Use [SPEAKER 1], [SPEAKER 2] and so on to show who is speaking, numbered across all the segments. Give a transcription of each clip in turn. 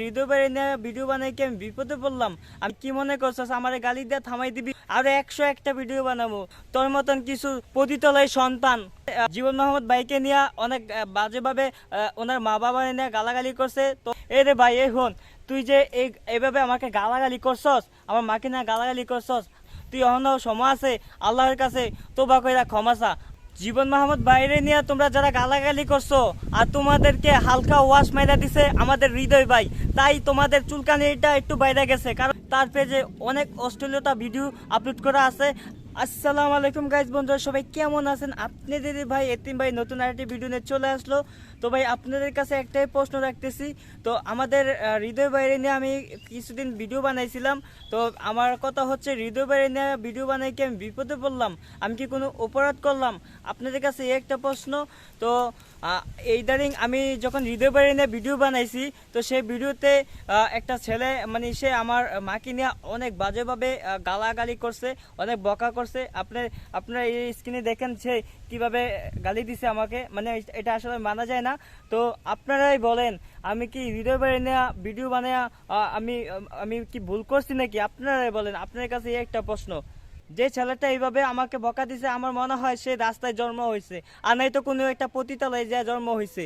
[SPEAKER 1] হৃদয় বাইরে নিয়ে ভিডিও বানাই কি আমি বিপদে পড়লাম? আমি কি মনে করছস আমারে গালি দিয়ে থামাই দিবি? আরো 101টা ভিডিও বানাবো তোর মতন কিছু পতিতলয় সন্তান জীবন মোহাম্মদ ভাইকে নিয়ে অনেক বাজেভাবে ওনার মা বাবা নিয়ে গালাগালি করছে। তো রে ভাই এই হন, তুই যে এইভাবে আমাকে গালাগালি করছস, আমার মাকে নিয়ে গালাগালি করছস, তুই অহনো সময় আছে আল্লাহর কাছে তোবা কইরা ক্ষমা চা। জীবন মোহাম্মদ বাইরে নিয়ে তোমরা যারা গালাগালি করছো আর তোমাদেরকে হালকা ওয়াশ মাইরা দিছে আমাদের হৃদয় ভাই, তাই তোমাদের চুলকানিটা একটু বাইরে গেছে, কারণ তার পেজে অনেক অশ্লীলতা ভিডিও আপলোড করা আছে। আসসালামু আলাইকুম গাইজ, বন্ধুরা সবাই কেমন আছেন? আপনাদের ভাই এতিম ভাই নতুন আরেকটি ভিডিও নিয়ে চলে আসলো। তো ভাই আপনাদের কাছে একটাই প্রশ্ন রাখতেছি, তো আমাদের হৃদয় বাইরে নিয়ে আমি কিছুদিন ভিডিও বানাইছিলাম। তো আমার কথা হচ্ছে, হৃদয় বাইরে নিয়ে ভিডিও বানাই কি আমি বিপদে পড়লাম? আমি কি কোনো অপরাধ করলাম? আপনাদের কাছে এই একটা প্রশ্ন। তো ইদারিং আমি যখন হৃদয় বাইরে নিয়ে ভিডিও বানাইছি, তো সেই ভিডিওতে একটা ছেলে মানে সে আমার মাকে নিয়ে অনেক বাজেভাবে গালাগালি করছে, অনেক বকা করছে। আপনারা এই স্ক্রিনে দেখেন সে কিভাবে গালি দিছে আমাকে, মানে এটা আসলে মানা যায় না। তো আপনারাই বলেন, আমি কি হৃদয় বাইরে নিয়ে ভিডিও বানায়া আমি আমি কি ভুল করছি নাকি? আপনারাই বলেন, আপনার কাছে এই একটা প্রশ্ন। যে ছেলেটা এইভাবে আমাকে বকা দিছে, আমার মনে হয় সে রাস্তায় জন্ম হয়েছে, আর নাই তো কোনো একটা পতিতালয়ে যে জন্ম হয়েছে।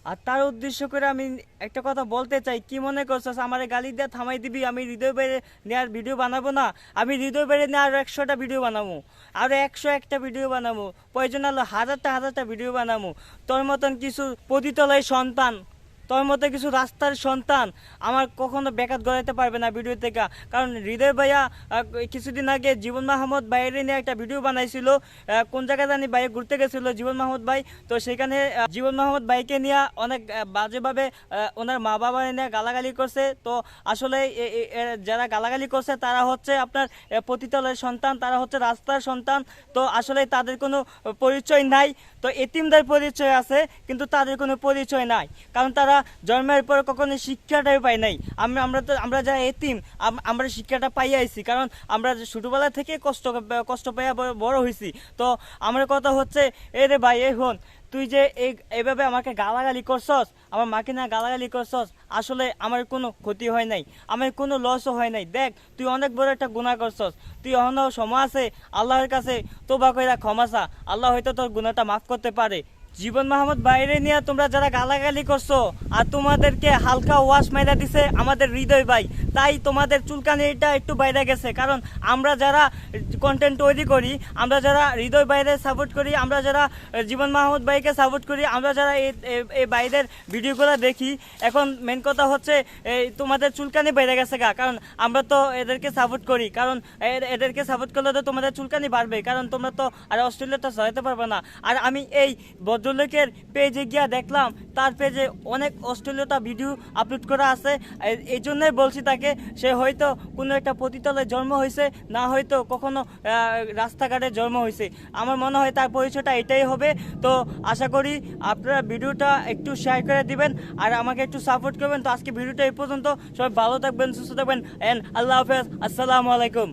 [SPEAKER 1] আর তার উদ্দেশ্য করে আমি একটা কথা বলতে চাই, কি মনে করছস আমার গালি দিয়ে থামাই দিবি? আমি হৃদয় বাইরে নেওয়ার ভিডিও বানাবো না? আমি হৃদয় বাইরে নিয়ে আরো 100টা ভিডিও বানাবো, আরো 101টা ভিডিও বানাবো, প্রয়োজন হলো হাজারটা ভিডিও বানাবো। তোর মতন কিছু পতিতলয় সন্তান, তোর মতো কিছু রাস্তার সন্তান আমার কখনো ব্যাঘাত গড়াইতে পারবে না ভিডিও থেকে। কারণ হৃদয় ভাইয়া কিছুদিন আগে জীবন মাহমুদ ভাইয়ের নিয়ে একটা ভিডিও বানাইছিল, কোন জায়গায় জানি ভাই ঘুরতে গেছিল জীবন মাহমুদ ভাই। তো সেখানে জীবন মাহমুদ ভাইকে নিয়ে অনেক বাজেভাবে ওনার মা বাবা নিয়ে গালাগালি করছে। তো আসলে যারা গালাগালি করছে তারা হচ্ছে আপনার পতিতলের সন্তান, তারা হচ্ছে রাস্তার সন্তান। তো আসলে তাদের কোনো পরিচয় নাই। তো এতিমদের পরিচয় আছে, কিন্তু তাদের কোনো পরিচয় নাই, কারণ তারা জন্মের পর কখনো শিক্ষাটাই পাই নাই। আমরা যারা এতিম, আমরা শিক্ষাটা পাই আইছি, কারণ আমরা ছোটবেলা থেকে কষ্ট পাইয়া বড় হয়েছি। তো আমার কথা হচ্ছে, রে ভাই এই হন, তুই যে এইভাবে আমাকে গালাগালি করছস, আমার মাকে না গালাগালি করছস, আসলে আমার কোনো ক্ষতি হয় নাই, আমার কোনো লসও হয় নাই। দেখ, তুই অনেক বড় একটা গুনাহ করছস, তুই এখনো সময় আছে আল্লাহর কাছে তোবা কইরা ক্ষমা চা, আল্লাহ হয়তো তোর গুনাহটা মাফ করতে পারে। জীবন মাহমুদ বাইরে নিয়ে তোমরা যারা গালাগালি করছো আর তোমাদেরকে হালকা ওয়াশ মাইরা দিছে আমাদের হৃদয় ভাই, তাই তোমাদের চুলকানিটা একটু বাইরে গেছে। কারণ আমরা যারা কন্টেন্ট তৈরি করি, আমরা যারা হৃদয় বাইরে সাপোর্ট করি, আমরা যারা জীবন মাহমুদ ভাইকে সাপোর্ট করি, আমরা যারা এই বাইরের ভিডিওগুলো দেখি, এখন মেন কথা হচ্ছে তোমাদের চুলকানি বেড়ে গেছে গা, কারণ আমরা তো এদেরকে সাপোর্ট করি, কারণ এদেরকে সাপোর্ট করলে তো তোমাদের চুলকানি বাড়বে, কারণ তোমরা তো আর অস্ট্রেলিয়াটা সহাইতে পারবে না। আর আমি এই ভদ্রলোকের পেজে গিয়া দেখলাম তার পেজে অনেক অশ্লীলতা ভিডিও আপলোড করা আছে। এই জন্যই বলছি তাকে, সে হয়তো কোনো একটা পতিতলে জন্ম হয়েছে, না হয়তো কখনো রাস্তাঘাটে জন্ম হয়েছে। আমার মনে হয় তার পরিচয়টা এটাই হবে। তো আশা করি আপনারা ভিডিওটা একটু শেয়ার করে দিবেন আর আমাকে একটু সাপোর্ট করবেন। তো আজকে ভিডিওটা এই পর্যন্ত, সবাই ভালো থাকবেন, সুস্থ থাকবেন, এন্ড আল্লাহ হাফেজ, আসসালামু আলাইকুম।